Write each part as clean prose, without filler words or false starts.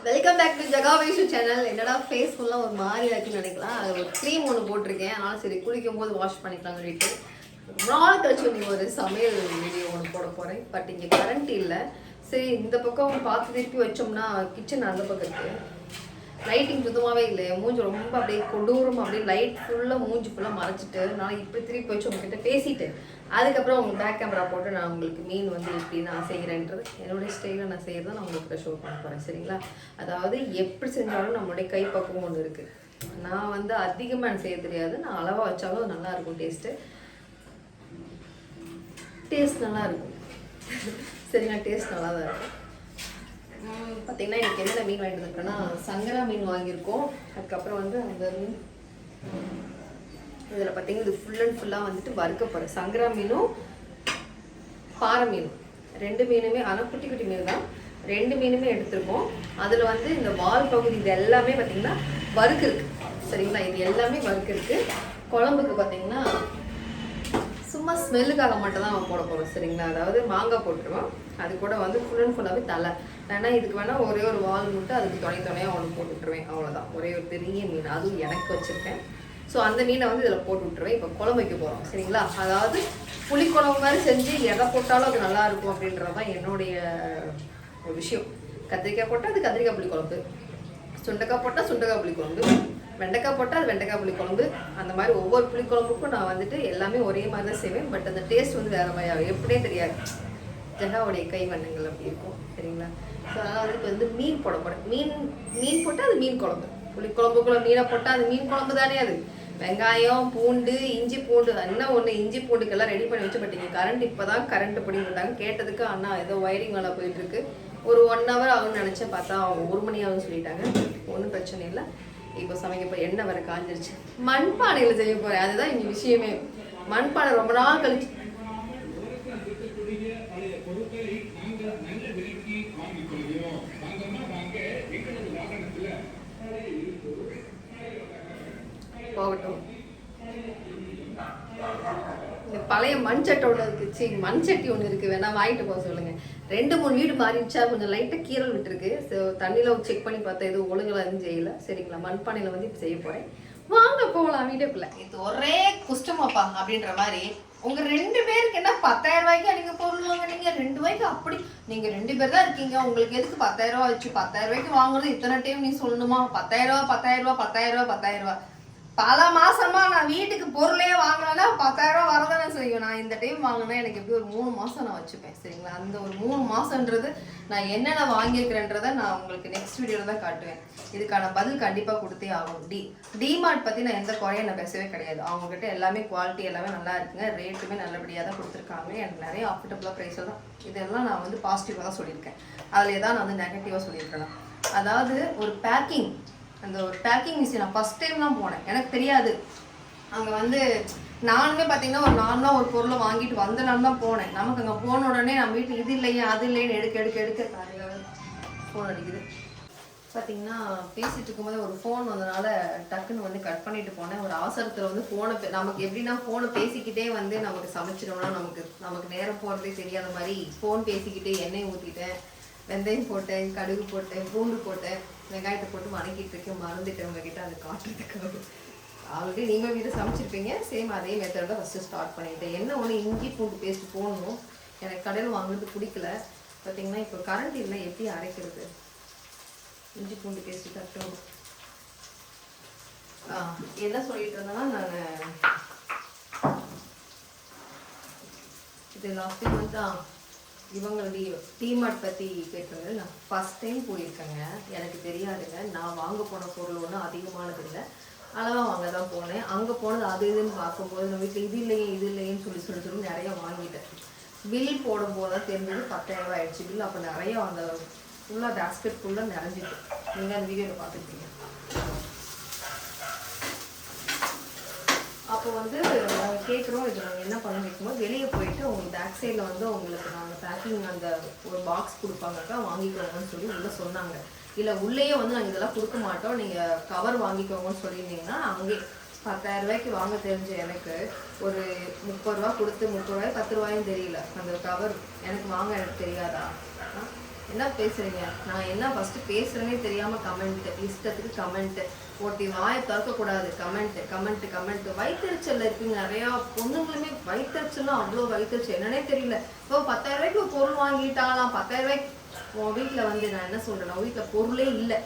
Welcome back to Jaga Vaishu channel. என்னடா face ஃபுல்லாக ஒரு மாதிரி ஆச்சுன்னு நினைக்கலாம். அது ஒரு க்ரீம் ஒன்று போட்டிருக்கேன். ஆனால் சரி குளிக்கும் போது வாஷ் பண்ணிக்கலாம் சொல்லிட்டு ரொம்ப நாள் கழிச்சு நீங்கள் ஒரு சமையல் வீடியோ ஒன்று போட போகிறேன். பட் இங்கே கரண்ட் இல்லை. சரி இந்த பக்கம் பார்த்து திருப்பி வச்சோம்னா கிச்சன் அந்த பக்கம் இருக்குது. லைட்டிங் சுத்தமாகவே இல்லை. மூஞ்சி ரொம்ப அப்படியே கொடூரமாக அப்படியே லைட் ஃபுல்லாக மூஞ்சி ஃபுல்லாக மறைச்சிட்டு நான் இப்படி திருப்பி வச்சு உங்ககிட்ட பேசிட்டு அதுக்கப்புறம் உங்களுக்கு பேக் கேமரா போட்டு நான் உங்களுக்கு மீன் வந்து இப்படி நான் செய்கிறேன்றது என்னுடைய ஸ்டைலில் நான் செய்கிறத நான் உங்களுக்கு ஷோ பண்ண போகிறேன். சரிங்களா? அதாவது எப்படி செஞ்சாலும் நம்மளுடைய கைப்பக்குவம் ஒன்று இருக்குது. நான் வந்து அதிகமாக எனக்கு செய்ய தெரியாது. நான் அளவாக வச்சாலும் அது நல்லாயிருக்கும். டேஸ்ட் நல்லாயிருக்கும். சரிங்களா? டேஸ்ட் நல்லா தான் இருக்கும். பார்த்தீங்கன்னா எனக்கு என்னென்ன மீன் வாங்கிட்டு இருக்கேன்னா சங்கரா மீன் வாங்கியிருக்கோம். அதுக்கப்புறம் வந்து அந்த மீன் இதில் பார்த்தீங்கன்னா இது ஃபுல் அண்ட் ஃபுல்லாக வந்துட்டு வறுக்க போகிறேன். சங்கரா மீனும் பாறை மீனும் ரெண்டு மீனுமே, ஆனால் குட்டி குட்டி மீன் தான். ரெண்டு மீனுமே எடுத்துருக்கோம். அதில் வந்து இந்த வால் பகுதி இது எல்லாமே பார்த்தீங்கன்னா வறுக்கு இருக்குது. சரிங்களா? இது எல்லாமே வறுக்கு இருக்குது. குழம்புக்கு பார்த்தீங்கன்னா சும்மா ஸ்மெல்லுக்காக மட்டும் தான் போட போகிறோம். சரிங்களா? அதாவது மாங்காய் போட்டுருவோம். அது கூட வந்து ஃபுல் அண்ட் ஃபுல்லாகவே தலை வேணால் இதுக்கு வேணால் ஒரே ஒரு வால் மட்டும் அதுக்கு துணையாக ஒன்று போட்டு விட்டுருவேன். அவ்வளோதான். ஒரே ஒரு பெரிய மீன் அதுவும் எனக்கு வச்சுருக்கேன். ஸோ அந்த மீனை வந்து இதில் போட்டு விட்டுருவேன். இப்போ குழம்பு வைக்க போகிறோம். சரிங்களா? அதாவது புளிக்குழம்பு மாதிரி செஞ்சு எதை போட்டாலும் அது நல்லாயிருக்கும் அப்படின்றது தான் என்னுடைய ஒரு விஷயம். கத்திரிக்காய் போட்டால் அது கத்திரிக்காய் புளிக்குழம்பு, சுண்டைக்காய் போட்டால் சுண்டைக்காய் புளிக்குழம்பு, வெண்டைக்காய் போட்டால் அது வெண்டைக்காய் புளிக்குழம்பு. அந்த மாதிரி ஒவ்வொரு புளிக்குழம்புக்கும் நான் வந்துட்டு எல்லாமே ஒரே மாதிரி தான் செய்வேன். பட் அந்த டேஸ்ட் வந்து வேறு மாதிரி எப்படியே தெரியாது. ஜெகாவுடைய கைவண்ணங்கள் அப்படி இருக்கும். சரிங்களா? ஸோ அதனால் வந்து இப்போ வந்து மீன் போட போகிறேன். மீன் போட்டால் அது மீன் குழம்பு. புளிக்குழம்புக்குள்ள மீனை போட்டால் அது மீன் குழம்பு தானே. அது வெங்காயம் பூண்டு இஞ்சி பூண்டு என்ன ஒன்று இஞ்சி பூண்டுக்கெல்லாம் ரெடி பண்ணி வச்சு. பட் இங்கே கரண்ட் இப்போ தான் கரண்ட் பிடிங்கிட்டாங்க. கேட்டதுக்கு அண்ணா ஏதோ ஒயரிங் வேலை போயிட்டுருக்கு, ஒரு 1 hour ஆகும்னு நினச்சேன். பார்த்தா அவங்க 1 மணி ஆகும்னு சொல்லிட்டாங்க. ஒன்றும் பிரச்சனை இல்லை. இப்போ சமைக்கப்போ எண்ணெய் வர காஞ்சிருச்சு. மண்பானையில் செய்ய போகிறேன். அதுதான் இங்கே விஷயமே. மண்பானை ரொம்ப நாள் கழிச்சு போகட்டும். இந்த பழைய மண் சட்டை ஒன்று இருக்குது, மண் சட்டி ஒன்று இருக்குது, வேணா வாங்கிட்டு போக சொல்லுங்கள். 2-3 வீடு மாறிடுச்சா, கொஞ்சம் லைட்டாக கீரல் விட்டுருக்கு. ஸோ தண்ணியில் செக் பண்ணி பார்த்தா எதுவும் ஒழுங்கெல்லாம் எதுவும் செய்யலை. சரிங்களா? மண்பானையில் வந்து இப்போ செய்ய போகிறேன். வாங்க போகலாம் வீட்டுக்குள்ள. இது ஒரே குஷ்டமாப்பா அப்படின்ற மாதிரி உங்க 2 பேருக்கு என்ன 10,000 ரூபாய்க்கு நீங்க பொருள் வாங்குனீங்க. 2 ரூபாய்க்கு அப்படி நீங்க 2 பேர் தான் இருக்கீங்க. உங்களுக்கு எதுக்கு 10,000 ரூபாய் வச்சு 10,000 ரூபாய்க்கு வாங்குறது இத்தனை டைம் நீ சொல்லணுமா? 10,000 ரூபாய் 10,000 ரூபாய் 10,000 ரூபாய் 10,000 ரூபாய். பல மாசமா நான் வீட்டுக்கு பொருளே வாங்கினா 10,000 ரூபாய் வரதானே செய்யும். நான் இந்த டைம் வாங்கினா எனக்கு எப்படி ஒரு 3 மாசம் நான் வச்சுப்பேன். சரிங்களா? அந்த ஒரு 3 மாசம்ன்றது நான் என்னென்ன வாங்கியிருக்கிறேன்றதை நான் உங்களுக்கு நெக்ஸ்ட் வீடியோல தான் காட்டுவேன். இதுக்கான பதில் கண்டிப்பா கொடுத்தே ஆகும். டிமார்ட் பத்தி நான் எந்த குறையும் நான் பேசவே கிடையாது. அவங்க கிட்ட எல்லாமே குவாலிட்டி எல்லாமே நல்லா இருக்குங்க. ரேட்டுமே நல்லபடியாக தான் கொடுத்துருக்காங்க. எனக்கு நிறைய அஃபோர்டபுளாக ப்ரைஸில் தான். இதெல்லாம் நான் வந்து பாசிட்டிவாக தான் சொல்லியிருக்கேன். அதில் தான் நான் வந்து நெகட்டிவாக சொல்லியிருக்கேன். அதாவது ஒரு பேக்கிங், அந்த ஒரு பேக்கிங் மிஷின் நான் ஃபஸ்ட் டைம் தான் போனேன். எனக்கு தெரியாது. அங்கே வந்து நானுமே பார்த்தீங்கன்னா ஒரு நார்மலாக ஒரு பொருளை வாங்கிட்டு வந்த நான் தான் போனேன். நமக்கு அங்கே போன உடனே நம்ம வீட்டில் இது இல்லையே அது இல்லைன்னு எடுக்க ஃபோன் அடிக்குது. பார்த்தீங்கன்னா பேசிட்டு இருக்கும்போது ஒரு ஃபோன் வந்தனால டக்குன்னு வந்து கட் பண்ணிட்டு போனேன். ஒரு அவசரத்தில் வந்து ஃபோனை நமக்கு எப்படின்னா ஃபோனை பேசிக்கிட்டே வந்து நமக்கு சமைச்சிட்டோம்னா நமக்கு நேரம் போகிறதே தெரியாத மாதிரி ஃபோன் பேசிக்கிட்டே எண்ணெய் ஊற்றிட்டேன், வெந்தயம் போட்டேன், கடுகு போட்டேன், பூண்டு போட்டேன், வெங்காயத்தை போட்டு வணக்கிட்டு இருக்கேன். மறந்துட்டேன் உங்ககிட்ட அது காட்டுறதுக்கு. ஆல்ரெடி நீங்கள் வீட்டில் சமைச்சிருப்பீங்க. சேம் அதே மெத்தட் தான் ஃபஸ்ட்டு ஸ்டார்ட் பண்ணிட்டேன். என்ன ஒன்று இஞ்சி பூண்டு பேஸ்ட் போடணும். எனக்கு கடையில் வாங்குறது பிடிக்கல. பார்த்தீங்கன்னா இப்போ கரண்ட் இல்லை, எப்படி அரைக்கிறது? இஞ்சி பூண்டு பேஸ்ட் தட்டும். என்ன சொல்லிட்டு இருந்தேன்னா நான் இது லாஸ்ட் டைம் வந்து இவங்களுடைய டிமார்ட் பற்றி கேட்குறது. நான் ஃபஸ்ட் டைம் போயிருக்கேங்க. எனக்கு தெரியாதுங்க. நான் வாங்க போன பொருள் ஒன்றும் அதிகமானது இல்லை, அளவாக வாங்க தான் போனேன். அங்கே போனது அது இதுன்னு பார்க்கும்போது நம்ம வீட்டில் இது இல்லையேன்னு சொல்லி நிறையா வாங்கிட்டேன். பில் போடும்போது தான் தெரிஞ்சது 10,000 ரூபாய் ஆயிடுச்சு பில். அப்போ நிறையா அந்த ஃபுல்லாக பேஸ்கெட் ஃபுல்லாக நிறைஞ்சிட்டு நீங்கள் அந்த வீடியோவில் பார்த்துருப்பீங்க. அப்போ வந்து நாங்கள் கேட்குறோம், இது நாங்கள் என்ன பண்ண வைக்கும்போது வெளியே போயிட்டு உங்களுக்கு பேக் சைடில் வந்து உங்களுக்கு நாங்கள் பேக்கிங் அந்த ஒரு பாக்ஸ் கொடுப்பாங்கக்கா வாங்கிக்கோங்கன்னு சொல்லி உள்ளே சொன்னாங்க. இல்லை உள்ளேயே வந்து நாங்கள் இதெல்லாம் கொடுக்க மாட்டோம், நீங்கள் கவர் வாங்கிக்கோங்கன்னு சொல்லியிருந்தீங்கன்னா அங்கே 10,000 ரூபாய்க்கு வாங்க தெரிஞ்ச எனக்கு ஒரு 30 ரூபா கொடுத்து 30 ரூபாய் 10 ரூபாயும் தெரியல அந்த கவர் எனக்கு வாங்க எனக்கு தெரியாதா? என்ன பேசுறீங்க? நான் என்ன ஃபர்ஸ்ட் பேசுறேனே தெரியாம கமெண்ட், இஷ்டத்துக்கு கமெண்ட், ஒருத்தி வாயை திறக்கக்கூடாது கமெண்ட் கமெண்ட் கமெண்ட். வயிற்றுச்சல்ல இருக்குங்க நிறையா பொண்ணுங்களுமே. வயிற்றுச்சல்னா அவ்வளோ வயிற்றுச்சல் என்னன்னே தெரியல. இப்போ 10,000 ரூபாய்க்கு ஒரு பொருள் வாங்கிட்டாலாம். 10,000 ரூபாய்க்கு உன் வீட்டில் வந்து நான் என்ன சொல்றேன், உன் வீட்டில் பொருளே இல்லை,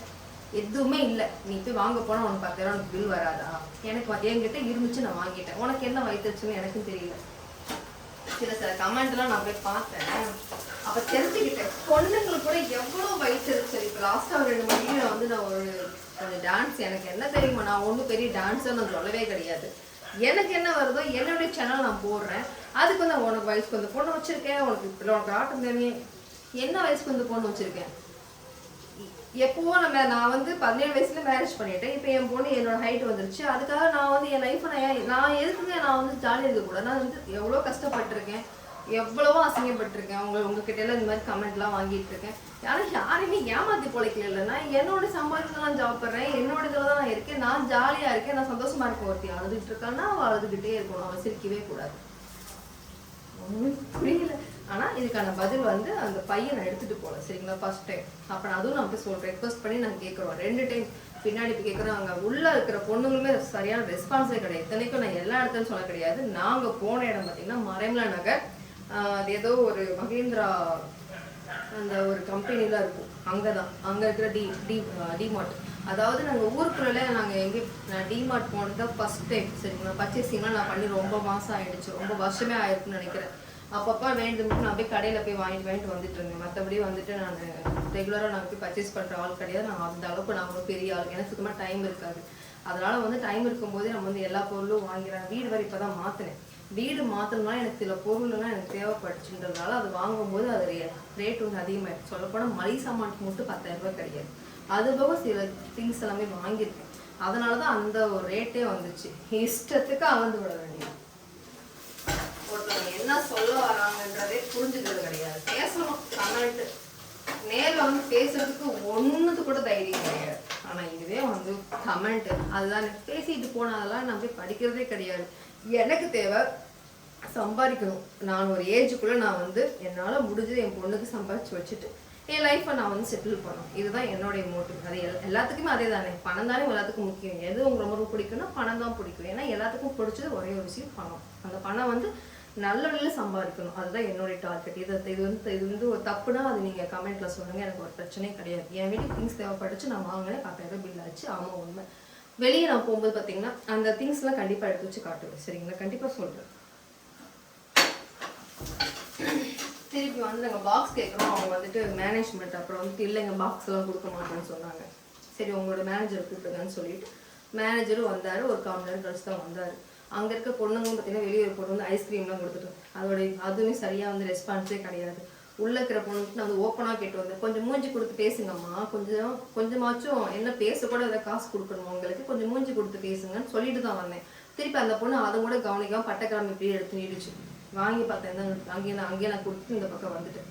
எதுவுமே இல்லை, நீ போய் வாங்க போனால் உனக்கு 10,000 உனக்கு பில் வராதா? எனக்கு என்கிட்ட இருந்துச்சு, நான் வாங்கிட்டேன். உனக்கு என்ன வயிற்றுச்சுன்னு எனக்கும் தெரியல. சில கமெண்ட்லாம் நான் போய் பார்த்தேன், அப்போ தெரிஞ்சுக்கிட்டேன் பொண்ணுங்களுக்கு கூட எவ்வளோ வயிற்றுச்சல். இப்போ லாஸ்ட்டாக ஒரு 2 மணிக்கு வந்து நான் கொஞ்சம் டான்ஸ், எனக்கு என்ன தெரியுமா, நான் ஒன்றும் பெரிய டான்ஸர் நான் சொல்லவே கிடையாது. எனக்கு என்ன வருதோ என்னுடைய சேனல் நான் போடுறேன். அதுக்கு வந்து உனக்கு வயசுக்கு வந்து பொண்ணு வச்சுருக்கேன், உனக்கு ஆட்டம் தெரியும், என்ன வயசுக்கு வந்து பொண்ணு வச்சுருக்கேன். எப்போவோ நான் வந்து 17 வயசுல மேரேஜ் பண்ணிட்டேன். இப்போ என் பொண்ணு என்னோட ஹைட் வந்துருச்சு. அதுக்காக நான் வந்து என் லைஃப்பை நான் எதுக்குங்க நான் வந்து ஜாலியாக இருக்கக்கூடாது. நான் வந்து எவ்வளோ கஷ்டப்பட்டிருக்கேன், எவ்வளவோ அசிங்கப்பட்டிருக்கேன். உங்ககிட்ட எல்லாம் இந்த மாதிரி கமெண்ட்லாம் வாங்கிட்டு இருக்கேன். ஆனால் யாரையுமே ஏமாத்தி பொழைக்கல. இல்லைன்னா என்னோட சம்பாதிச்சு நான் ஜாப் பண்ணுறேன், என்னோட இதில் தான் நான் இருக்கேன், நான் ஜாலியாக இருக்கேன், நான் சந்தோஷமா இருக்கேன். ஒருத்தி அழுதுகிட்டு இருக்கான்னா அவள் அழுதுகிட்டே இருக்கணும், அவள் சிரிக்கவே கூடாது. ஒன்றும் புரியல. ஆனால் இதுக்கான பதில் வந்து அந்த பையனை எடுத்துகிட்டு போகல, சரிங்களா, ஃபர்ஸ்ட் டைம். அப்போ நான் அதுவும் நான் போய் சொல்கிறேன், ரெக்வஸ்ட் பண்ணி நான் கேட்குறோம். 2 டைம் பின்னாடி போய் கேட்குறோம். அங்கே உள்ளே இருக்கிற பொண்ணுங்களுமே சரியான ரெஸ்பான்ஸே கிடையாது. இத்தனைக்கும் நான் எல்லா இடத்துலையும் சொல்ல கிடையாது. நாங்கள் போன இடம் பார்த்தீங்கன்னா மறைமலை நகர், அது ஏதோ ஒரு மகேந்திரா அந்த ஒரு கம்பெனிலாம் இருக்கும், அங்கே தான். அங்கே இருக்கிற டிமார்ட். அதாவது நாங்கள் ஊருக்குள்ளே நாங்கள் நான் டிமார்ட் போனது தான் ஃபர்ஸ்ட் டைம், சரிங்களா. பர்ச்சேசிங்லாம் நான் பண்ணி ரொம்ப மாதம் ஆகிடுச்சு, ரொம்ப வருஷமே ஆயிருக்குன்னு நினைக்கிறேன். அப்பப்போ வேண்டும்ட்டு நான் போய் கடையில் போய் வாங்கிட்டு வந்துட்டு இருந்தேன். மற்றபடி வந்துட்டு நான் ரெகுலராக நான் போய் பர்ச்சேஸ் பண்ணுற ஆள் கிடையாது. நான் அந்த அளவுக்கு நான் ஒரு பெரிய ஆள், எனக்கு சுத்தமாக டைம் இருக்காது. அதனால் வந்து டைம் இருக்கும்போதே நம்ம வந்து எல்லா பொருளும் வாங்கிறேன். வீடு வரை இப்போ தான் மாற்றினேன். வீடு மாற்றணும்னா எனக்கு சில பொருள்லாம் எனக்கு தேவைப்பட்டுச்சுன்றதுனால அது வாங்கும்போது அது ரேட் வந்து அதிகமாகிடுச்சு. சொல்லப்போனால் மளிகை சாமானுக்கு மட்டும் 10,000 ரூபாய் கிடையாது. அது போக சில திங்ஸ் எல்லாமே வாங்கியிருக்கேன். அதனால தான் அந்த ஒரு ரேட்டே வந்துச்சு. இஷ்டத்துக்கு அளந்து விட வேண்டியது. ஒருத்தவங்க என்ன சொல்ல வராங்கன்றதே புரிஞ்சுக்கிறது கிடையாது. பேசணும் கமெண்ட், நேரில் வந்து பேசுறதுக்கு ஒன்றுது கூட தைரியம் கிடையாது. ஆனால் இதுவே வந்து கமெண்ட், அதுதான் பேசிட்டு போனதெல்லாம் நான் போய் படிக்கிறதே கிடையாது. எனக்கு தேவை சம்பாதிக்கணும். நான் ஒரு ஏஜுக்குள்ளே நான் வந்து என்னால் முடிஞ்சது என் பொண்ணுக்கு சம்பாதிச்சு வச்சுட்டு என் லைஃப்பை நான் வந்து செட்டில் பண்ணணும். இதுதான் என்னுடைய மோட்டிவ். அது எல்லாத்துக்குமே அதே தானே. பணம் தானே எல்லாத்துக்கும் முக்கியம். எது உங்களுக்கு ரொம்ப பிடிக்கும்னா பணம் தான் பிடிக்கும். ஏன்னா எல்லாத்துக்கும் பிடிச்சது ஒரே ஒரு விஷயம் பணம். அந்த பணம் வந்து நல்ல வழியில் சம்பாதிக்கணும். அதுதான் என்னுடைய டார்கெட். இது வந்து ஒரு தப்புனா அது நீங்கள் கமெண்ட்டில் சொல்லுங்கள், எனக்கு ஒரு பிரச்சனையும் கிடையாது. என் வீட்டுக்கு திங்ஸ் தேவைப்பட்டுச்சு, நான் வாங்கினேன், 10,000 பில் ஆச்சு. ஆமாம் உண்மை. வெளியே நான் போகும்போது பார்த்தீங்கன்னா அந்த திங்ஸ்லாம் கண்டிப்பாக எடுத்து வச்சு காட்டுவேன், சரிங்களா. கண்டிப்பாக சொல்கிறேன். திருப்பி வந்து நாங்கள் பாக்ஸ் கேட்குறோம். அவங்க வந்துட்டு மேனேஜ்மெண்ட் அப்புறம் வந்துட்டு இல்லைங்க பாக்ஸ் எல்லாம் கொடுக்க மாட்டேன்னு சொன்னாங்க. சரி உங்களோட மேனேஜரை கூப்பிடுங்கன்னு சொல்லிட்டு மேனேஜரும் வந்தார். ஒரு 1/4 மணி நேரம் கழிச்சு தான் வந்தார். அங்கே இருக்க பொண்ணுங்க பார்த்தீங்கன்னா வெளியே ஒரு பொண்ணு வந்து ஐஸ்கிரீம்லாம் கொடுத்துட்டு அதுவுமே சரியாக வந்து ரெஸ்பான்ஸே கிடையாது. உள்ளே இருக்கிற பொண்ணுக்கு நான் வந்து ஓப்பனாக கேட்டு வந்தேன், கொஞ்சம் மூஞ்சி கொடுத்து பேசுங்கம்மா, கொஞ்சமாச்சும் என்ன பேசக்கூட ஏதாவது காசு கொடுக்கணும் உங்களுக்கு, கொஞ்சம் மூஞ்சி கொடுத்து பேசுங்கன்னு சொல்லிட்டு தான் வந்தேன். திருப்பி அந்த பொண்ணு அதை கூட கவனிக்காமல் பட்டக்கிழமை இப்படியே எடுத்து நீடிச்சு வாங்கி பார்த்தேன். அங்கேயே நான் கொடுத்து இந்த பக்கம் வந்துட்டேன்.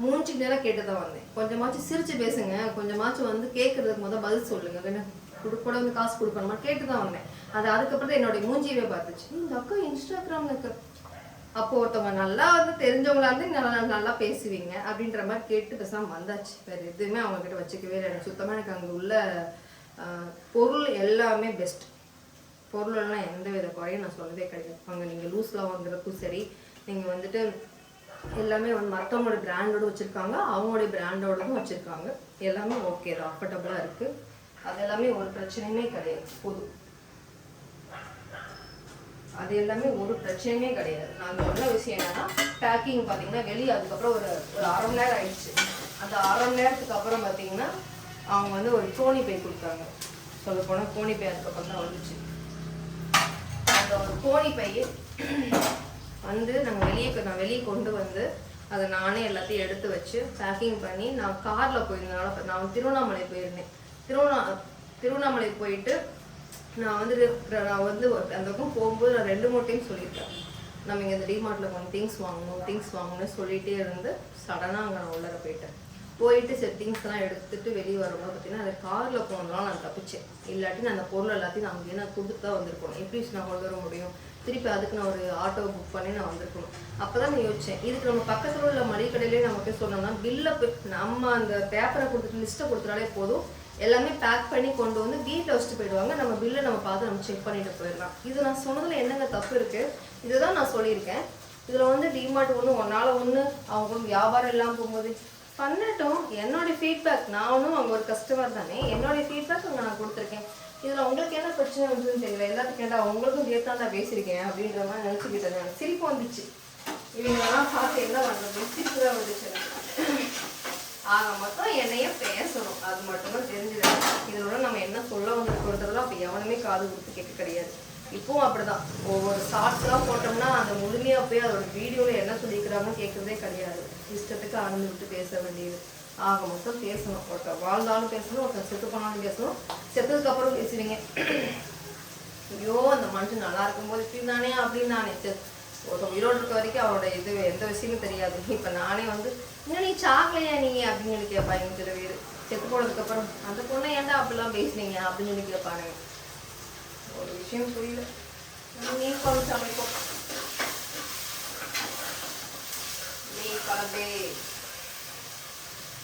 மூஞ்சி நேரம் கேட்டு தான் வந்தேன். கொஞ்சமாச்சும் சிரிச்சு பேசுங்க, கொஞ்சமாச்சும் வந்து கேட்கறதுக்கு முதல் பதில் சொல்லுங்க, கூட வந்து காசு கொடுக்கணுமா கேட்டு தான் வந்தேன். அதுக்கப்புறம் தான் என்னுடைய மூஞ்சியவே பார்த்துச்சு. இந்த அக்கா இன்ஸ்டாகிராம்ல இருக்க. அப்போ ஒருத்தவங்க நல்லா வந்து தெரிஞ்சவங்களா இருந்து நல்லா பேசுவீங்க அப்படின்ற மாதிரி கேட்டு பேசாமல் வந்தாச்சு. வேறு எதுவுமே அவங்கக்கிட்ட வச்சுக்கவே இல்லை. எனக்கு சுத்தமாக எனக்கு அங்கே உள்ள பொருள் எல்லாமே பெஸ்ட். பொருளெல்லாம் எந்த வித குறையும் நான் சொல்லவே கிடையாது. அங்கே நீங்கள் லூஸ்லாம் வாங்குறதுக்கும் சரி, நீங்கள் வந்துட்டு எல்லாமே வந்து மற்றவங்களோட பிராண்டோடு வச்சுருக்காங்க, அவங்களுடைய பிராண்டோடதும் வச்சுருக்காங்க. எல்லாமே ஓகே தான், அஃபர்டபுளாக இருக்குது. அது எல்லாமே ஒரு பிரச்சனையுமே கிடையாது. பொது அது எல்லாமே ஒரு பிரச்சனையுமே கிடையாது. நான் சொன்ன விஷயம் என்னன்னா பேக்கிங் பார்த்தீங்கன்னா வெளியே அதுக்கப்புறம் ஒரு 1/2 மணி நேரம் ஆயிடுச்சு. அந்த 1/2 மணி நேரத்துக்கு அப்புறம் பார்த்தீங்கன்னா அவங்க வந்து ஒரு கோணி பை கொடுத்தாங்க. சொல்ல போனால் கோணி பை அதுக்கப்புறம் தான் வந்துச்சு. அந்த ஒரு கோணி பை வந்து நான் வெளியே கொண்டு வந்து அதை நானே எல்லாத்தையும் எடுத்து வச்சு பேக்கிங் பண்ணி நான் காரில் போயிருந்தனால நான் திருவண்ணாமலை போயிருந்தேன். திருவண்ணாமலை போயிட்டு நான் வந்து அந்த பக்கம் போகும்போது நான் 2-3 டைம் சொல்லியிருக்கேன், நம்ம இங்கே இந்த டிமார்ட்டில் கொஞ்சம் திங்ஸ் வாங்கணும்னு சொல்லிகிட்டே இருந்து சடனாக அங்கே நான் உள்ளர போயிட்டேன். போயிட்டு செட்டிங்ஸ்லாம் எடுத்துட்டு வெளியே வரும்போது பார்த்தீங்கன்னா அந்த காரில் போனதுலாம் நான் தப்பிச்சேன். இல்லாட்டி நான் அந்த பொருள் எல்லாத்தையும் நான் அங்கேயே நான் கொடுத்து தான் வந்திருக்கணும். எப்படி நான் கொண்டு வர முடியும்? திருப்பி அதுக்கு நான் ஒரு ஆட்டோ புக் பண்ணி நான் வந்திருக்கணும். அப்போ தான் நான் யோசித்தேன், இதுக்கு நம்ம பக்கத்தில் உள்ள மளிகை கடையிலே நம்ம போய் சொன்னோம்னா பில்லை நம்ம அந்த பேப்பரை கொடுத்துட்டு லிஸ்ட்டை கொடுத்துட்டாலே போதும், எல்லாமே பேக் பண்ணி கொண்டு வந்து வீட்டில் வச்சுட்டு போயிடுவாங்க. நம்ம பில்லை நம்ம பார்த்து நம்ம செக் பண்ணிட்டு போயிடலாம். இது நான் சொன்னதில் என்னங்க தப்பு இருக்குது? இதுதான் நான் சொல்லியிருக்கேன். இதில் வந்து டிமார்ட் ஒன்றால் ஒன்று அவங்க வியாபாரம் இல்லாமல் போகும்போது பண்ணட்டும். என்னோடய ஃபீட்பேக், நானும் அவங்க ஒரு கஸ்டமர் தானே, என்னோடய ஃபீட்பேக் அங்கே நான் கொடுத்துருக்கேன். இதில் உங்களுக்கு என்ன பிரச்சனை வந்துன்னு தெரியல. எல்லாத்துக்கும் கேட்டால் உங்களுக்கும் சேர்த்தான் தான் பேசியிருக்கேன் அப்படின்ற மாதிரி நினச்சிக்கிட்டேன். எனக்கு சிரிப்பு வந்துச்சு. இவங்கெல்லாம் பார்த்து என்ன பண்ணுறது, சிரிப்பு தான் வந்துச்சு எனக்கு. ஆக மொத்தம் என்னையே பேசணும், அது மட்டும்தான் தெரிஞ்சுது. இதோட நம்ம என்ன சொல்ல வந்துருக்கிறதுலாம் அப்போ எவனுமே காது கொடுத்து கேட்க கிடையாது. இப்பவும் அப்படிதான். ஒவ்வொரு ஷார்ட்ஸ்லாம் போட்டோம்னா அந்த முழுமையாக போய் அதோட வீடியோவில் என்ன சொல்லிக்கிறாங்கன்னு கேட்குறதே கிடையாது. இஷ்டத்துக்கு ஆரம்பி விட்டு பேச வேண்டியது. ஆக மொத்தம் பேசணும். ஒருத்தர் வாழ்ந்தாலும் பேசணும், ஒருத்தர் செத்து போனாலும் பேசணும். செத்ததுக்கப்புறம் பேசுவீங்க, ஐயோ அந்த மனுஷன் நல்லா இருக்கும்போது இப்படி தானே அப்படின்னு நானே. ஒருத்தர் உயிரோடு இருக்க வரைக்கும் அவரோட இது எந்த விஷயமும் தெரியாது. இப்போ நானே வந்து இன்னும் நீ சாக்கலையா நீ அப்படின்னு சொல்லி கேட்பாங்க சில பேர். செத்து போனதுக்கப்புறம் அந்த பொண்ணை ஏன்டா அப்படிலாம் பேசுனீங்க அப்படின்னு சொல்லி கேட்பானுங்க. ஒரு விஷயம் புரியல. மீன் குழம்பு சமைப்போம். மீன் குழம்பு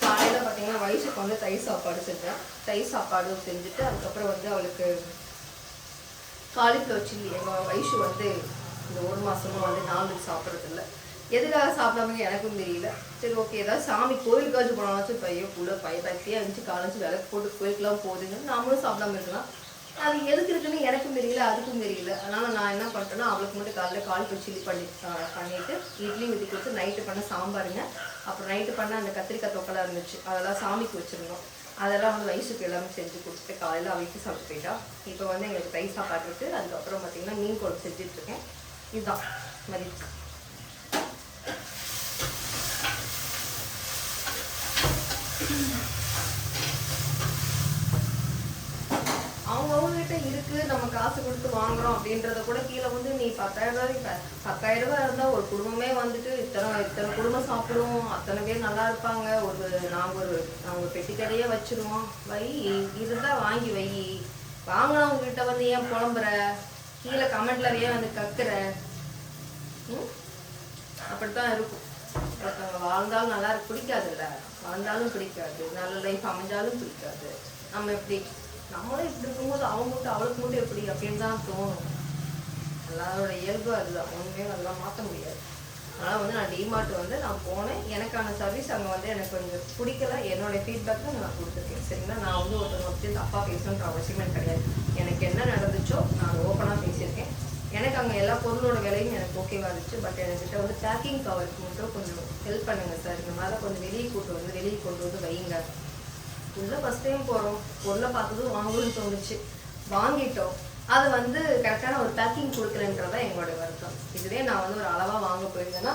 காலையில் பார்த்தீங்கன்னா வயசுக்கு வந்து தயிர் சாப்பாடு செஞ்சேன். தயிர் சாப்பாடு செஞ்சுட்டு அதுக்கப்புறம் வந்து அவளுக்கு காலிஃப்ளவர் சில்லி. எங்கள் வயசு வந்து இந்த ஒரு மாதமும் வந்து நான்வெஜ் சாப்பிட்றதில்ல. எதுக்காக சாப்பிடாம எனக்கும் தெரியல. சரி ஓகே, ஏதாவது சாமி கோயிலுக்காச்சும் போனாலும் பையோ கூட பத்தியாக இருந்துச்சு, காலேஜ் விளக்கு போட்டு கோயிலுக்குலாம் போகுதுங்க, நாமளும் சாப்பிடாம இருக்கலாம். அது எதுக்கு இருக்குன்னு எனக்கும் தெரியல, அதுக்கும் தெரியல. அதனால் நான் என்ன பண்ணிட்டேன்னா அவளுக்கு மட்டும் காலையில் காலிஃப்ளவர் சில்லி பண்ணிவிட்டு இட்லி ஊற்றி கொடுத்து நைட்டு பண்ண சாம்பாருங்க. அப்புறம் நைட்டு பண்ண அந்த கத்திரிக்காய் தொக்கெல்லாம் இருந்துச்சு, அதெல்லாம் சாமிக்கு வச்சுருந்தோம். அதெல்லாம் வந்து வயசுக்கு எல்லாமே செஞ்சு கொடுத்துட்டு காலையில் அவளுக்கு சாப்பிட்டு போயிட்டா. இப்போ வந்து எங்களுக்கு தயிர் சாப்பாடு இருக்குது. அதுக்கப்புறம் பார்த்திங்கன்னா மீன் குழம்பு செஞ்சுட்ருக்கேன். இதுதான் மதிப்பு. அவங்கவுங்ககிட்ட இருக்குது, நம்ம காசு கொடுத்து வாங்குறோம் அப்படின்றத கூட கீழே வந்து நீ 10,000 ரூபாய் இருந்தால் ஒரு குடும்பமே வந்துட்டு இத்தனை குடும்பம் சாப்பிடுவோம், அத்தனை பேர் நல்லா இருப்பாங்க, நாங்கள் பெட்டிக்கடையே வச்சுருவோம், வை இருந்தால் வாங்கி வை. வாங்கினவங்ககிட்ட வந்து ஏன் புலம்புற, கீழே கமெண்ட்ல ஏன் வந்து கக்குற? அப்படித்தான் இருக்கும். ஒருத்தவங்க வாழ்ந்தாலும் நல்லா இருக்கு பிடிக்காதுல்ல, வாழ்ந்தாலும் பிடிக்காது, நல்ல லைஃப் அமைஞ்சாலும் பிடிக்காது. நம்ம எப்படி நம்மளும் இப்படி இருக்கும்போது அவளுக்கு மட்டும் எப்படி அப்படின்னு தான் தோணும். எல்லாரோட இயல்பு அதுதான், ஒன்றுமே அதெல்லாம் மாற்ற முடியாது. அதனால் வந்து நான் டிமார்ட் வந்து நான் போனேன். எனக்கான சர்வீஸ் அங்கே வந்து எனக்கு கொஞ்சம் பிடிக்கல. என்னோட ஃபீட்பேக் தான் நான் கொடுத்துருக்கேன். சரிங்களா, நான் வந்து ஒருத்தவங்க பற்றி தப்பாக பேசணுன்ற அவசியமே கிடையாது. எனக்கு என்ன நடந்துச்சோ நான் ஓப்பனாக பேசியிருக்கேன். எனக்கு அங்கே எல்லா பொருளோட விலையும் எனக்கு ஓகேவா இருந்துச்சு. பட் என்கிட்ட வந்து பேக்கிங் கவருக்கு மட்டும் கொஞ்சம் ஹெல்ப் பண்ணுங்கள் சார். இந்த மாதிரி கொஞ்சம் வெளியே கொண்டு வந்து வைங்க. உள்ளே ஃபஸ்ட் டைம் போகிறோம், பொருளை பார்த்ததும் வாங்கணும்னு தோணுச்சு, வாங்கிட்டோம். அது வந்து கரெக்டான ஒரு பேக்கிங் கொடுக்குறேன்றதான் எங்களோட வருத்தம். இதுவே நான் வந்து ஒரு அளவாக வாங்க போயிருந்தேன்னா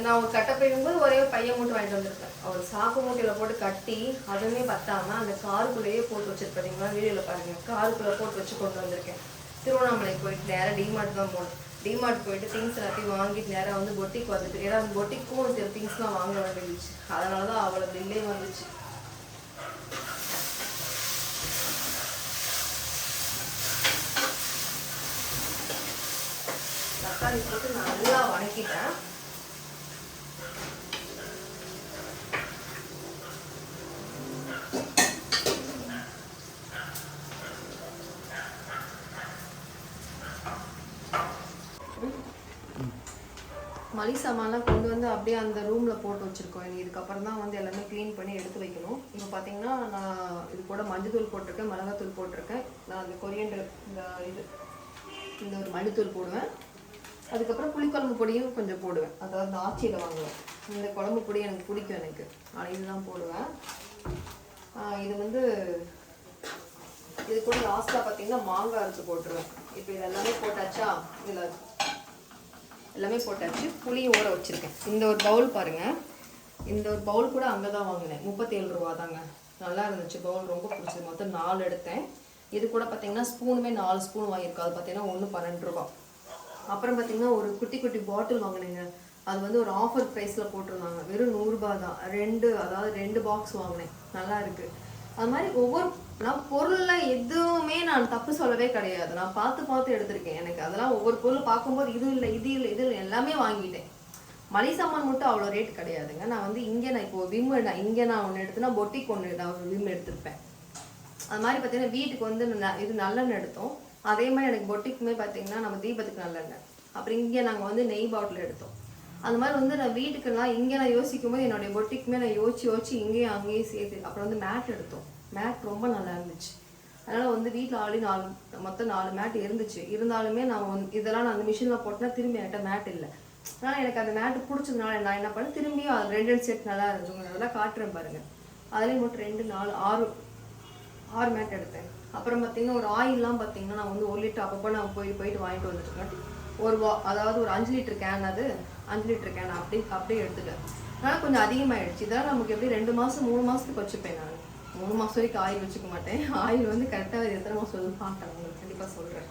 நான் ஒரு கட்டை போயிடும்போது ஒரே பையன் மூட்டை வாங்கிட்டு வந்திருக்கேன். அவர் சாக்கு மூட்டையில் போட்டு கட்டி அதுவுமே பத்தாமல் அந்த காருக்குள்ளேயே போட்டு வச்சுருப்பீங்களா, வீடியோவில் பாருங்கள், காருக்குள்ளே போட்டு வச்சு கொண்டு வந்திருக்கேன். திருவண்ணாமலை போயிட்டு நேராக டிமார்ட் தான் போகணும். டிமார்ட் போயிட்டு திங்ஸ் எல்லாத்தையும் வாங்கிட்டு நேராக வந்து பொட்டிக்கு வந்துட்டு, ஏன்னா அந்த பொட்டிக்கும் சில திங்ஸ்லாம் வாங்க வேண்டியிருந்துச்சு. அதனால தான் அவ்வளோ பில்லே வந்துச்சு. தக்காளி போட்டு நல்லா வதக்கிட்டேன். மளிகை சாமான்லாம் கொண்டு வந்து அப்படியே அந்த ரூமில் போட்டு வச்சுருக்கோம். இதுக்கப்புறம் தான் வந்து எல்லாமே க்ளீன் பண்ணி எடுத்து வைக்கணும். இப்போ பார்த்தீங்கன்னா நான் இது கூட மஞ்சத்தூள் போட்டிருக்கேன், மிளகாத்தூள் போட்டிருக்கேன். நான் அந்த கொரியண்டர் இந்த ஒரு மல்லித்தூள் போடுவேன். அதுக்கப்புறம் புளிக்குழம்பு பொடியும் கொஞ்சம் போடுவேன். அதாவது ஆச்சியில் வாங்குவேன். இந்த குழம்பு பொடி எனக்கு பிடிக்கும், எனக்கு இதுதான் போடுவேன். இது வந்து இது கூட லாஸ்ட்டாக பார்த்தீங்கன்னா மாங்காய் அரைச்சி போட்டுருவேன். இப்போ இது எல்லாமே போட்டாச்சா, இதில் எல்லாமே போட்டாச்சு. புளியும் ஊற வச்சுருக்கேன். இந்த ஒரு பவுல் பாருங்கள், இந்த ஒரு பவுல் கூட அங்கே தான் வாங்கினேன், 37 ரூபா தாங்க. நல்லா இருந்துச்சு பவுல், ரொம்ப பிடிச்சது. மொத்தம் 4 எடுத்தேன். இது கூட பார்த்தீங்கன்னா ஸ்பூனுமே 4 ஸ்பூன் வாங்கியிருக்கோம். அது பார்த்தீங்கன்னா 1 12 ரூபா. அப்புறம் பார்த்தீங்கன்னா ஒரு குட்டி பாட்டில் வாங்கினேங்க. அது வந்து ஒரு ஆஃபர் ப்ரைஸில் போட்டிருந்தாங்க. வெறும் 100 ரூபாய் தான். அதாவது 2 பாக்ஸ் வாங்கினேன். நல்லா இருக்குது. அது மாதிரி நான் பொருளில் எதுவுமே நான் தப்பு சொல்லவே கிடையாது. நான் பார்த்து எடுத்திருக்கேன். எனக்கு அதெல்லாம் ஒவ்வொரு பொருள் பார்க்கும்போது இது இல்லை எல்லாமே வாங்கிட்டேன். மளிகை சாமான் மட்டும் அவ்வளோ ரேட் கிடையாதுங்க. நான் வந்து நான் இப்போ விம் இங்கே நான் ஒன்று எடுத்தேன்னா பொட்டிக்கு ஒன்று நான் விம் எடுத்திருப்பேன். அது மாதிரி பார்த்தீங்கன்னா வீட்டுக்கு வந்து இது நல்லெண்ணெய் எடுத்தோம். அதே மாதிரி எனக்கு பொட்டிக்குமே பார்த்தீங்கன்னா நம்ம தீபத்துக்கு நல்லெண்ணெய். அப்புறம் இங்கே நாங்கள் வந்து நெய் பாட்டில் எடுத்தோம். அந்த மாதிரி வந்து நான் வீட்டுக்குலாம் இங்கே நான் யோசிக்கும் போது என்னுடைய பொட்டிக்குமே நான் யோசிச்சு இங்கேயும் அங்கேயும் சேர்த்து. அப்புறம் வந்து மேட் எடுத்தோம். மேட் ரொம்ப நல்லா இருந்துச்சு. அதனால் வந்து வீட்டில் ஆல்ரெடி மொத்தம் 4 மேட் இருந்துச்சு. இருந்தாலுமே நான் இதெல்லாம் நான் அந்த மிஷினில் போட்டேன்னா திரும்பி என்கிட்ட மேட் இல்லை. அதனால் எனக்கு அந்த மேட்டு பிடிச்சதுனால நான் என்ன பண்ணேன், திரும்பியும் அது 2 செட் நல்லா இருந்துச்சு. அதெல்லாம் காட்டுறேன் பாருங்கள். அதுலேயும் மட்டும் 2 4 6 மேட் எடுத்தேன். அப்புறம் பார்த்தீங்கன்னா ஒரு ஆயிலெலாம் பார்த்தீங்கன்னா நான் வந்து 1 லிட்டர் அப்பப்போ நான் போயிட்டு வாங்கிட்டு வந்துட்டுருக்கேன். அதாவது ஒரு 5 லிட்டர் கேன், அது 5 லிட்டர் கேன் அப்படியே எடுத்துட்டேன். அதனால் கொஞ்சம் அதிகமாகிடுச்சு. இதெல்லாம் நமக்கு எப்படி 2 மாதம் 3 மாதத்துக்கு வச்சுப்பேன். நான் 3 மாதம் வரைக்கும் ஆயில் வச்சுக்க மாட்டேன். ஆயில் வந்து கரெக்டாக எத்தனை மாதம் வந்து பார்க்குறேன், உங்களுக்கு கண்டிப்பாக சொல்கிறேன்.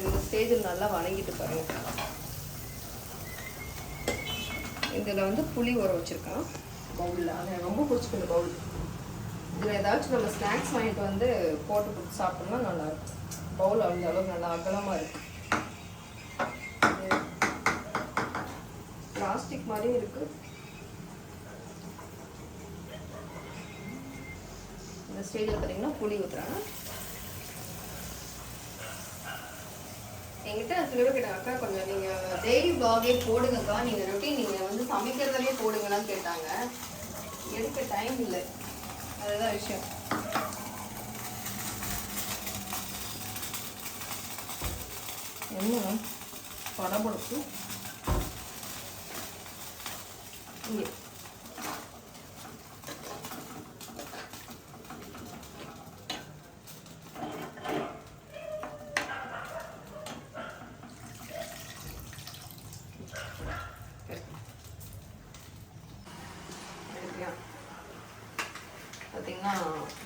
இந்த ஸ்டேஜில் நல்லா வணங்கிட்டு பாருங்கள். இதில் வந்து புளி ஊற வச்சுருக்கேன் பவுலில். அது எனக்கு ரொம்ப பிடிச்சிருக்கு இந்த பவுல். இதில் ஏதாச்சும் நம்ம ஸ்நாக்ஸ் வாங்கிட்டு வந்து போட்டு சாப்பிட்டோம்னா நல்லாயிருக்கும். பவுல் அந்த அளவுக்கு நல்லா அகலமாக இருக்குது. பிளாஸ்டிக் மாதிரியும் இருக்குது. இந்த ஸ்டேஜில் பார்த்தீங்கன்னா புளி ஊற்றுறாங்க. என்கிட்ட சில பேர் கேட்டாங்க, அக்கா கொஞ்சம் நீங்கள் டெய்லி வ்ளாகே போடுங்கக்கா, நீங்கள் ரொட்டீன் நீங்கள் வந்து சமைக்கிறதாலே போடுங்களான்னு கேட்டாங்க. எடுக்க டைம் இல்லை, அதுதான் விஷயம். என்ன படபடப்பு இங்கே பார்த்தீங்கன்னா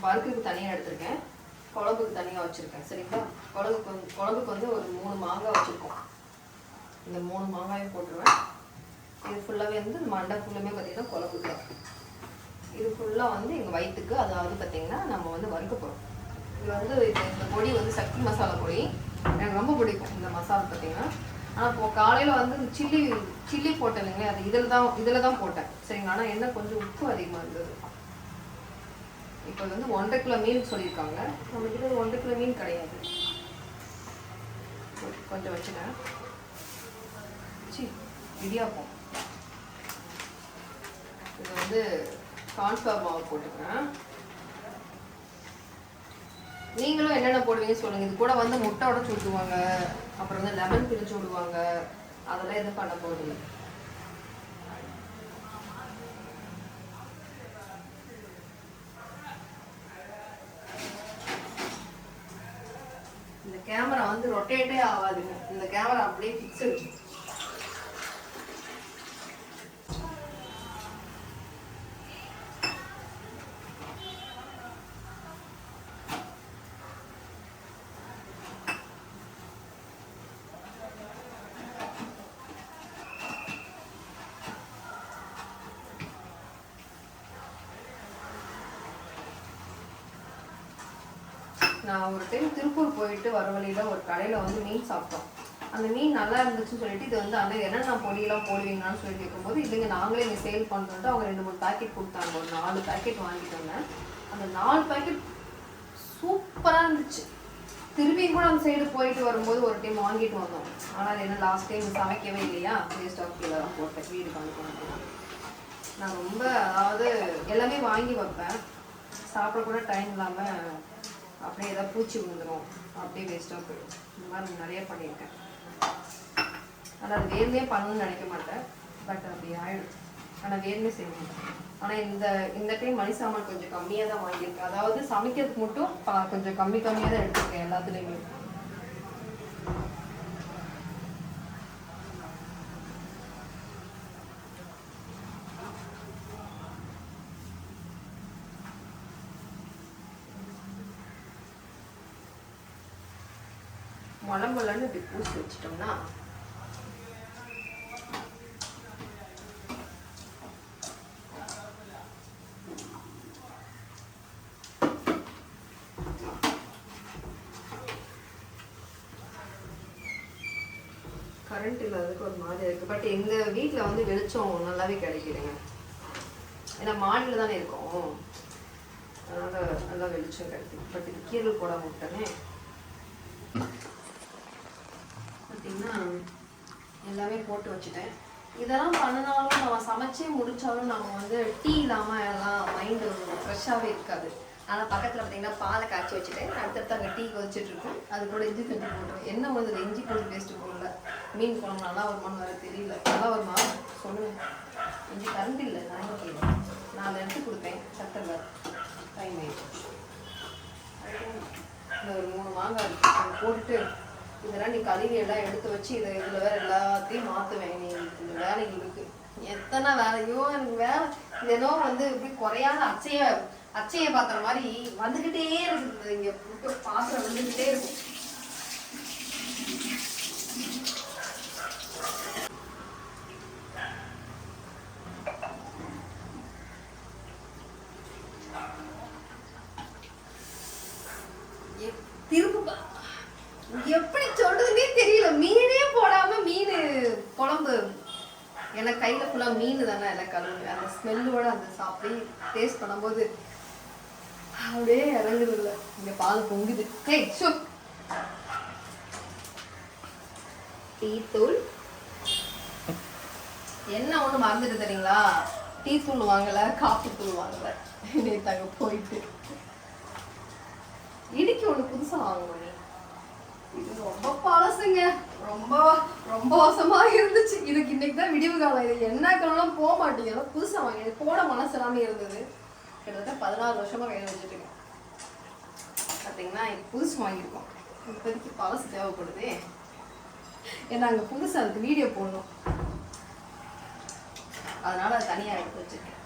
வறுக்குக்கு தனியாக எடுத்திருக்கேன், குழம்புக்கு தனியாக வச்சுருக்கேன். சரிங்களா? குழம்புக்கு வந்து ஒரு 3 மாங்காய் வச்சுருக்கோம். இந்த 3 மாங்காயும் போட்டுருவேன். இது ஃபுல்லாகவே வந்து மண்டை ஃபுல்லுமே பார்த்தீங்கன்னா குழம்புக்கு தான். இது ஃபுல்லாக வந்து எங்கள் வயிற்றுக்கு, அதாவது பார்த்தீங்கன்னா நம்ம வந்து வறுக்க போகிறோம். இது வந்து இந்த பொடி வந்து சக்தி மசாலா பொடி. எனக்கு ரொம்ப பிடிக்கும் இந்த மசாலா பார்த்தீங்கன்னா. ஆனால் இப்போ காலையில் வந்து சில்லி போட்டேன் இல்லைங்களா, அது இதில் தான் போட்டேன். சரிங்களா? ஆனால் என்ன கொஞ்சம் உப்பு அதிகமாக இருந்தது. இப்போ வந்து 1.5 கிலோ மீன் சொல்லியிருக்காங்க. நம்மக்கிட்ட 1.5 கிலோ மீன் கிடையாது. கொஞ்சம் வச்சுட்டேன். இடியாப்பம். இது வந்து கார்ன்ஃப்ளவர் மாவு போட்டுக்கிறேன். நீங்களும் என்னென்ன போடுவீங்க சொல்லுங்கள். இது கூட வந்து முட்டை உடச்சி விடுவாங்க, அப்புறம் வந்து லெமன் பிரித்து விடுவாங்க. அதெல்லாம் எதுவும் பண்ண போகுது. இந்த கேமரா வந்து ரொட்டேட்டே ஆகாதுங்க. இந்த கேமரா அப்படியே ஃபிக்ஸடு. நான் ஒரு டைம் திருப்பூர் போயிட்டு வர வழியில் ஒரு கடையில் வந்து மீன் சாப்பிட்டோம். அந்த மீன் நல்லா இருந்துச்சுன்னு சொல்லிட்டு இது வந்து அந்த என்னென்ன பொடியெல்லாம் போடுவீங்கன்னு சொல்லி கேட்கும்போது இல்லைங்க நாங்களே இங்கே சேல் பண்ணுறோன்ட்டு அவங்க 2-3 பேக்கெட் கொடுத்தாங்க. ஒரு 4 பேக்கெட் வாங்கிட்டு வந்தேன். அந்த 4 பேக்கெட் சூப்பராக இருந்துச்சு. திரும்பியும் கூட அந்த சைடு போயிட்டு வரும்போது ஒரு டைம் வாங்கிட்டு வந்தோம். ஆனால் அது என்ன லாஸ்ட் டைம் சமைக்கவே இல்லையா, வேஸ்ட் ஆஃப் கீழே தான் போட்டேன். வீட்டுக்கு அனுப்பணும். நான் ரொம்ப அதாவது எல்லாமே வாங்கி வைப்பேன், சாப்பிட கூட டைம் இல்லாமல் அப்படியே ஏதாவது பூச்சி விழுந்துடும், அப்படியே வேஸ்ட்டாக போயிடும். இந்த மாதிரி நிறைய பண்ணியிருக்கேன். ஆனால் அது வேணுமே பண்ணணும்னு நினைக்க மாட்டேன், பட் அப்படி ஆயிடும். ஆனால் வேணுமே செய்ய மாட்டேன். ஆனால் இந்த டைம் மளிகை சாமான் கொஞ்சம் கம்மியாக தான் வாங்கியிருக்கேன். அதாவது சமைக்கிறதுக்கு மட்டும் கொஞ்சம் கம்மியாக தான் எடுத்துருக்கேன் எல்லாத்துலேயுமே. முளம்புலன்னு இப்படி பூசி வச்சிட்டோம்னா கரண்ட் இல்லாததுக்கு ஒரு மாதிரி இருக்குது. பட் எங்கள் வீட்டில் வந்து வெளிச்சம் நல்லாவே கிடைக்குதுங்க. ஏன்னா மாடியில் தானே இருக்கும், அதனால் நல்லா வெளிச்சம் கிடைக்கும். பட் இது கீழே போட விட்டனே பார்த்தீங்கன்னா எல்லாமே போட்டு வச்சுட்டேன். இதெல்லாம் பண்ணினாலும் நம்ம சமைச்சே முடித்தாலும் நம்ம வந்து டீ இல்லாமல் எல்லாம் மைண்டு ஃப்ரெஷ்ஷாகவே இருக்காது. ஆனால் பக்கத்தில் பார்த்தீங்கன்னா பாலை காய்ச்சி வச்சுட்டேன். அடுத்தடுத்து அங்கே டீ கொதிச்சுட்ருக்கோம். அது கூட இஞ்சி தட்டி போட்டுருவோம். என்ன வந்து இஞ்சி போட்டு பேஸ்ட்டு போடல. மீன் குழம்பு நல்லா வருமானு வேறு தெரியல. நல்லா வருமா சொல்லுவேன். இஞ்சி கரண்ட் இல்லை, நான் அதை எடுத்து கொடுத்தேன். சட்டை டைம் ஆயிடுச்சு. இந்த ஒரு 3 மாங்காய் இருக்குது, அதை போட்டுட்டு இதெல்லாம் நீ கழுவி எல்லாம் எடுத்து வச்சு இதை இதில் வேறு எல்லாத்தையும் மாற்றுவேன். நீ இந்த வேலைகள் இருக்குது, எத்தனை வேலையோ எனக்கு வேலை. இது ஏதோ வந்து இப்படி குறையாத அச்சையை பார்க்குற மாதிரி வந்துக்கிட்டே இருக்குது. இங்கே பாத்திரம் வந்துக்கிட்டே இருக்கும். திரும்ப எப்படி சொல்றதுன்னே தெரியல. மீனே போடாம மீன் குழம்பு எனக்கு கையில ஃபுல்லா மீன் தானே எல்லாம் கழுவு. அந்த ஸ்மெல்லோட அந்த சாப்பிட்டு டேஸ்ட் பண்ணும்போது அப்படியே இறங்குது இல்லை. இங்க பால் பொங்குது. டீ தூள் என்ன ஒண்ணு மறந்துட்டு தெரியுங்களா? டீ தூள் வாங்கல, காஃபி தூள் வாங்கல. நேத்தாங்க போயிட்டு இடிக்கு ஒண்ணு புதுசா வாங்கணும். இது ரொம்ப பழசுங்க, ரொம்ப ரொம்ப வருஷமா இருந்துச்சு. இதுக்கு இன்னைக்கு தான் விடிவு காலம். இது என்ன காலம் போக மாட்டேங்குது. புதுசா வாங்கி போட மனசு எல்லாமே இருந்தது. கிட்டத்தட்ட 16 வருஷமா கையில் வச்சுட்டு இருக்கேன். பார்த்தீங்கன்னா இது புதுசு வாங்கியிருக்கோம். இப்போதைக்கு பழசு தேவைப்படுது. ஏன்னா அங்கே புதுசாக அதுக்கு வீடியோ போடணும், அதனால அதை தனியாக எடுத்து வச்சிருக்கேன்.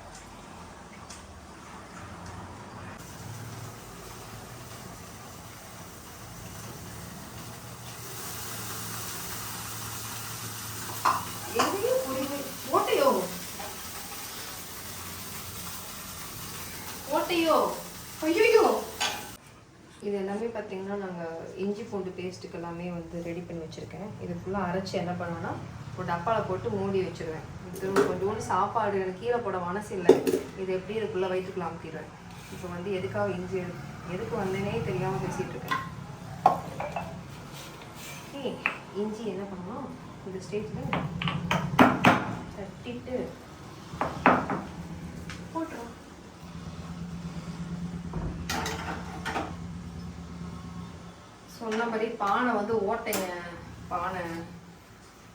இது எல்லாமே பார்த்தீங்கன்னா நாங்கள் இஞ்சி பூண்டு பேஸ்ட்டுக்கு எல்லாமே வந்து ரெடி பண்ணி வச்சுருக்கேன். இது ஃபுல்லாக அரைச்சி என்ன பண்ணுவேன்னா ஒரு டப்பாவில் போட்டு மூடி வச்சுருவேன். திரும்ப கொஞ்சோண்டு சாப்பாடு எனக்கு கீழே போட மனசு இல்லை. இது எப்படி இதுக்குள்ளே வயிற்றுக்குள்ள அமுத்திடுவேன். இப்போ வந்து எதுக்காக இஞ்சி எதுக்கு வந்தேனே தெரியாமல் பேசிகிட்டு இருக்கேன். இஞ்சி என்ன பண்ணணும், இந்த ஸ்டேஜில் தட்டிட்டு போட்டுரும். சொன்னபடி பானை வந்து ஓட்டைங்க. பானை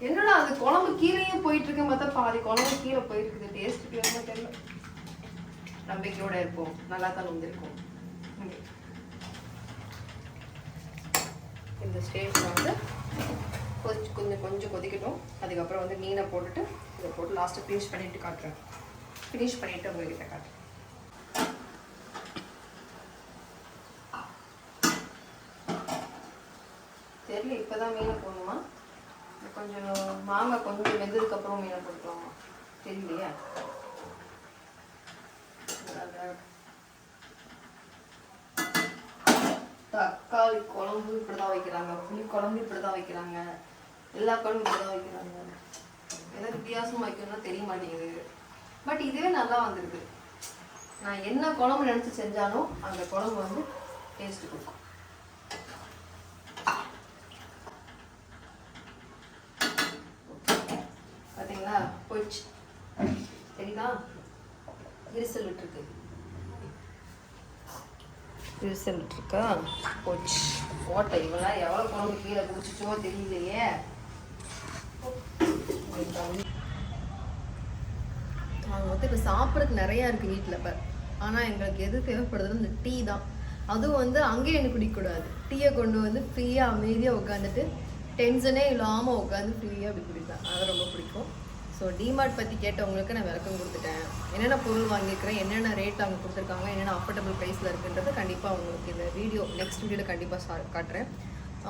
என்னடா அது குழம்பு கீழேயே போயிட்டு இருக்குன்னு பார்த்தா பாதி குழம்பு கீழே போயிருக்குது. டேஸ்ட்டுக்கு ரொம்ப தெரியல. நம்பிக்கையோட இருப்போம், நல்லா தான் வந்துருக்கும். இந்த ஸ்டேஜில் வந்து கொஞ்சம் கொதிக்கட்டும். அதுக்கப்புறம் வந்து மீனை போட்டுட்டு இதை போட்டு லாஸ்ட்டு ஃபினிஷ் பண்ணிட்டு காட்டுறேன். ஃபினிஷ் பண்ணிட்டு உங்ககிட்ட காட்டுறேன். தெரியல இப்போதான் மீனை போடணுமா, கொஞ்சம் மாங்காய் கொஞ்சம் வெந்ததுக்கப்புறம் மீனை போட்டுக்கலாமா தெரியலையா. தக்காளி குழம்பு இப்படிதான் வைக்கிறாங்க, புளி குழம்பு இப்படிதான் வைக்கிறாங்க, எல்லா குழம்பு இப்படிதான் வைக்கிறாங்க. ஏதாவது வித்தியாசமா வைக்கணும்னா தெரிய மாட்டேங்குது. பட் இதுவே நல்லா வந்துருக்கு. நான் என்ன குழம்பு நினச்சி செஞ்சாலும் அந்த குழம்பு வந்து டேஸ்ட்டு கொடுக்கும். பார்த்தீங்களா போயிடுச்சு, சரிங்களா. விரிசல் விட்டுருக்கு, விரிசல் விட்டுருக்கா, போச்சு. ஓட்டை இவெல்லாம் எவ்வளோ குழம்பு கீழே குடிச்சிச்சோ தெரியலையே. அவங்க வந்து இப்போ சாப்பிட்றதுக்கு நிறையா இருக்குது வீட்டில். இப்போ ஆனால் எங்களுக்கு எது தேவைப்படுதுன்னு இந்த டீ தான். அதுவும் வந்து அங்கேயே எனக்கு குடிக்கக்கூடாது. டீயை கொண்டு வந்து ஃப்ரீயாக அமைதியாக உட்காந்துட்டு டென்ஷனே இல்லாமல் உட்காந்து ஃப்ரீயாக அப்படி குடிப்பேன். அது ரொம்ப பிடிக்கும். ஸோ டிமார்ட் பற்றி கேட்டவங்களுக்கு நான் விளக்கம் கொடுத்துட்டேன். என்னென்ன பொருள் வாங்கியிருக்கிறேன், என்னென்ன ரேட் அவங்க கொடுத்துருக்காங்க, என்னென்ன அஃபோர்டபுள் ப்ரைஸில் இருக்குன்றது கண்டிப்பாக உங்களுக்கு இந்த வீடியோ நெக்ஸ்ட் வீடியோவில் கண்டிப்பாக காட்டுறேன்.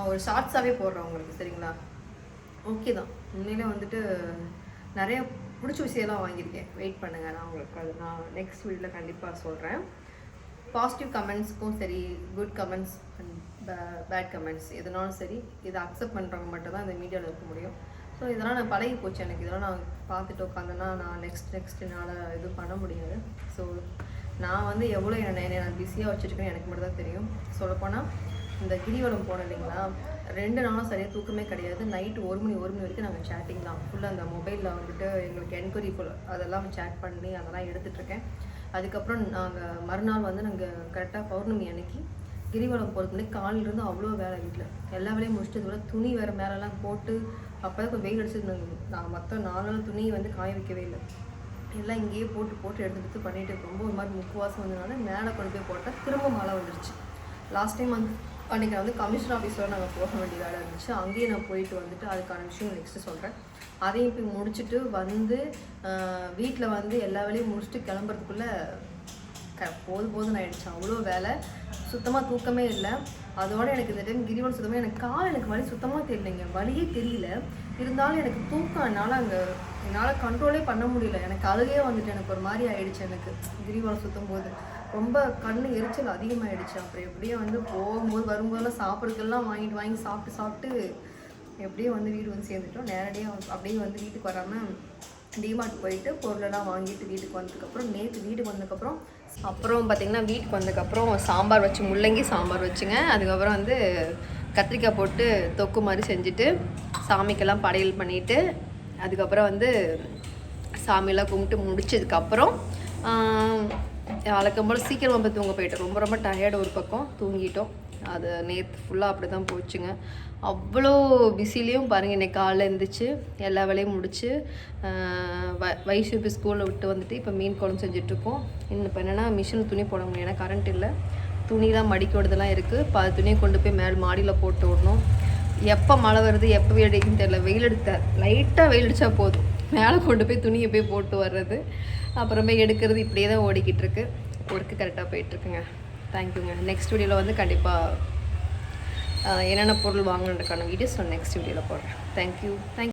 ஒரு ஷார்ட்ஸாகவே போடுறேன் உங்களுக்கு, சரிங்களா. ஓகே தான். உண்மையிலே வந்துட்டு நிறைய பிடிச்ச விஷயம்லாம் வாங்கியிருக்கேன். வெயிட் பண்ணுங்கள், நான் உங்களுக்கு அது நான் நெக்ஸ்ட் வீடியோவில் கண்டிப்பாக சொல்கிறேன். பாசிட்டிவ் கமெண்ட்ஸ்க்கும் சரி, good comments and bad comments எதுனாலும் சரி, இதை அக்செப்ட் பண்ணுறவங்க மட்டும் தான் இந்த மீடியாவில் இருக்க முடியும். ஸோ இதெல்லாம் நான் பழகி போச்சு எனக்கு. இதெல்லாம் நான் பார்த்துட்டு உட்காந்தேன்னா நான் நெக்ஸ்ட் என்னால் இது பண்ண முடியாது. ஸோ நான் வந்து எவ்வளோ என்னை நான் பிஸியாக வச்சுருக்கேன்னு எனக்கு மட்டும் தான் தெரியும். சொல்லப்போனால் இந்த கிரிவலம் போனோம் இல்லைங்களா, 2 நாளும் சரியாக தூக்கமே கிடையாது. நைட்டு 1 மணி வரைக்கும் நாங்கள் சேட்டிங் தான். ஃபுல்லாக அந்த மொபைலில் வந்துட்டு எங்களுக்கு என்கொயரி ஃபுல் அதெல்லாம் சேட் பண்ணி அதெல்லாம் எடுத்துகிட்ருக்கேன். அதுக்கப்புறம் நாங்கள் மறுநாள் வந்து நாங்கள் கரெக்டாக பௌர்ணமி அன்னைக்கு கிரிவலம் போகிறதுக்கு முன்னாடி காலிலிருந்து அவ்வளோ வேலை வீட்டில் எல்லா வேலையும் முடிச்சுட்டு விட துணி வேறு மேலெல்லாம் போட்டு அப்போ தான் கொஞ்சம் வெயில் அடிச்சது. நான் மற்ற 4 நாள் துணி வந்து காய வைக்கவே இல்லை, எல்லாம் இங்கேயே போட்டு எடுத்து பண்ணிட்டு ரொம்ப ஒரு மாதிரி முக்குவாசம் வந்ததுனால மேலே கொண்டு போய் போட்டால் திரும்ப மழை வந்துடுச்சு. லாஸ்ட் டைம் அன்றைக்கி வந்து கமிஷனர் ஆஃபீஸோடு நாங்கள் போக வேண்டிய வேலை இருந்துச்சு. அங்கேயே நான் போயிட்டு வந்துட்டு அதுக்கான விஷயம் நெக்ஸ்ட்டு சொல்கிறேன். அதையும் போய் முடிச்சுட்டு வந்து வீட்டில் வந்து எல்லா வேலையும் முடிச்சுட்டு கிளம்புறதுக்குள்ளே போதும் ஆகிடுச்சு. அவ்வளோ வேலை, சுத்தமாக தூக்கமே இல்லை. அதோட எனக்கு இந்த டைம் கிரிவலம் சுத்தமாக எனக்கு எனக்கு வலி சுத்தமாக தெரியலைங்க, வலியே தெரியல. இருந்தாலும் எனக்கு தூக்கம் என்னால் கண்ட்ரோலே பண்ண முடியல. எனக்கு அழுகே வந்துட்டு எனக்கு ஒரு மாதிரி ஆயிடுச்சு. எனக்கு கிரிவலம் சுற்றும் போது ரொம்ப கண் எரிச்சல் அதிகமாகிடுச்சு. அப்புறம் எப்படியும் வந்து போகும்போது வரும்போதெல்லாம் சாப்பிட்றதுக்கெல்லாம் வாங்கி சாப்பிட்டு எப்படியும் வந்து வீடு வந்து சேர்ந்துட்டோம். நேரடியாக அப்படியே வந்து வீட்டுக்கு வராமல் டிமார்ட் போயிட்டு பொருளெல்லாம் வாங்கிட்டு வீட்டுக்கு வந்ததுக்கப்புறம் நேற்று வீட்டுக்கு வந்ததுக்கப்புறம் பார்த்திங்கன்னா வீட்டுக்கு வந்ததுக்கப்புறம் சாம்பார் வச்சு முள்ளங்கி சாம்பார் வச்சுங்க. அதுக்கப்புறம் வந்து கத்திரிக்காய் போட்டு தொக்கு மாதிரி செஞ்சுட்டு சாமிக்கெல்லாம் படையல் பண்ணிவிட்டு அதுக்கப்புறம் வந்து சாமியெல்லாம் கும்பிட்டு முடிச்சதுக்கப்புறம் வழக்கம் போல் சீக்கிரமாக போய் தூங்க போயிட்டோம். ரொம்ப டயர்டு, ஒரு பக்கம் தூங்கிட்டோம். அது நேற்று ஃபுல்லாக அப்படி தான் போச்சுங்க. அவ்வளோ பிஸிலையும் பாருங்கள், இன்றைக்கி காலைல எழுந்திரிச்சு எல்லா வேலையும் முடிச்சு வைஷுபி ஸ்கூலில் விட்டு வந்துட்டு இப்போ மீன் குழம்பு செஞ்சிட்ருக்கோம். இன்னும் இப்போ என்னென்னா மிஷின் துணி போட முடியும், ஏன்னா கரண்ட் இல்லை. துணிலாம் மடிக்க விடுறதுலாம் இருக்குது. இப்போ அது துணியை கொண்டு போய் மேலே மாடியில் போட்டு விடணும். எப்போ மழை வருது எப்போ வெயில் அடிக்குன்னு தெரியல. லைட்டாக வெயில் அடித்தா போதும், மேலே கொண்டு போய் துணியை போய் போட்டு வர்றது, அப்புறமே எடுக்கிறது, இப்படியே தான் ஓடிக்கிட்டு இருக்கு. ஒர்க்கு கரெக்டாக போயிட்டுருக்குங்க. தேங்க்யூங்க. நெக்ஸ்ட் வீடியோவில் வந்து கண்டிப்பாக என்னென்ன பொருள் வாங்கணுன்றக்கான வீடியோஸ் நான் நெக்ஸ்ட் வீடியோவில் போடுறேன். தேங்க்யூ.